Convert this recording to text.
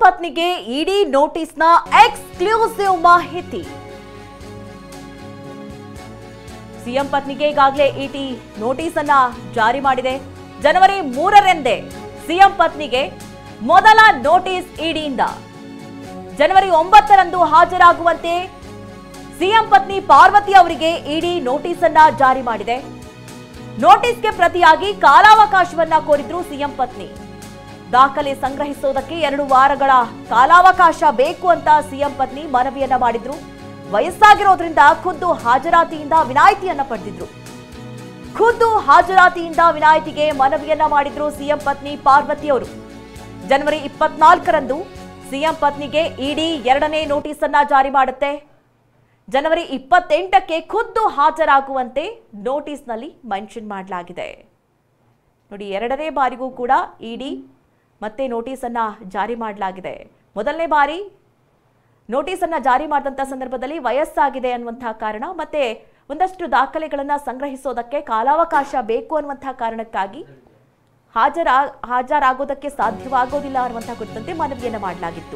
ಪತ್ನಿಗೆ ಇಡಿ ನೋಟಿಸ್ನ ಎಕ್ಸ್ಕ್ಲೂಸಿವ್ ಮಾಹಿತಿ. ಸಿಎಂ ಪತ್ನಿಗೆ ಈಗಾಗಲೇ ಇಡಿ ನೋಟಿಸ್ ಅನ್ನ ಜಾರಿ ಮಾಡಿದೆ. ಜನವರಿ 3ರಂದೇ ಸಿಎಂ ಪತ್ನಿಗೆ ಮೊದಲ ನೋಟಿಸ್ ಇಡಿಯಿಂದ. ಜನವರಿ 9ರಂದು ಹಾಜರಾಗುವಂತೆ ಸಿಎಂ ಪತ್ನಿ ಪಾರ್ವತಿ ಅವರಿಗೆ ಇಡಿ ನೋಟಿಸ್ ಅನ್ನ ಜಾರಿ ಮಾಡಿದೆ. ನೋಟಿಸ್ಗೆ ಪ್ರತಿಯಾಗಿ ಕಾಲಾವಕಾಶವನ್ನ ಕೋರಿದ್ರು ಸಿಎಂ ಪತ್ನಿ. ದಾಖಲೆ ಸಂಗ್ರಹಿಸೋದಕ್ಕೆ 2 ವಾರಗಳ ಕಾಲಾವಕಾಶ ಬೇಕು ಅಂತ ಸಿಎಂ ಪತ್ನಿ ಮನವಿಯನ್ನ ಮಾಡಿದ್ರು. ವಯಸ್ಸಾಗಿರೋದ್ರಿಂದ ಖುದ್ದು ಹಾಜರಾತಿಯಿಂದ ವಿನಾಯಿತಿಯನ್ನ ಪಡೆದಿದ್ರು. ಖುದ್ದು ಹಾಜರಾತಿಯಿಂದ ವಿನಾಯಿತಿಗೆ ಮನವಿಯನ್ನ ಮಾಡಿದ್ರು ಸಿಎಂ ಪತ್ನಿ ಪಾರ್ವತಿ ಅವರು. ಜನವರಿ 24ರಂದು ಸಿಎಂ ಪತ್ನಿಗೆ ಇಡಿ 2ನೇ ನೋಟಿಸ್ ಅನ್ನ ಜಾರಿ ಮಾಡುತ್ತೆ. ಜನವರಿ 28ಕ್ಕೆ ಖುದ್ದು ಹಾಜರಾಗುವಂತೆ ನೋಟಿಸ್ನಲ್ಲಿ ಮೆನ್ಷನ್ ಮಾಡಲಾಗಿದೆ. ನೋಡಿ, 2ನೇ ಬಾರಿಗೂ ಕೂಡ ಇಡಿ ಮತ್ತೆ ನೋಟಿಸ್ ಅನ್ನ ಜಾರಿ ಮಾಡಲಾಗಿದೆ. ಮೊದಲನೇ ಬಾರಿ ನೋಟಿಸ್ ಅನ್ನ ಜಾರಿ ಮಾಡಿದಂತ ಸಂದರ್ಭದಲ್ಲಿ ವಯಸ್ಸಾಗಿದೆ ಅನ್ನುವಂತಹ ಕಾರಣ ಮತ್ತೆ ಒಂದಷ್ಟು ದಾಖಲೆಗಳನ್ನ ಸಂಗ್ರಹಿಸೋದಕ್ಕೆ ಕಾಲಾವಕಾಶ ಬೇಕು ಅನ್ನುವಂತಹ ಕಾರಣಕ್ಕಾಗಿ ಹಾಜರಾಗೋದಕ್ಕೆ ಸಾಧ್ಯವಾಗೋದಿಲ್ಲ ಅನ್ನುವಂತಹ ಕುರಿತಂತೆ ಮನವಿಯನ್ನ ಮಾಡಲಾಗಿತ್ತು.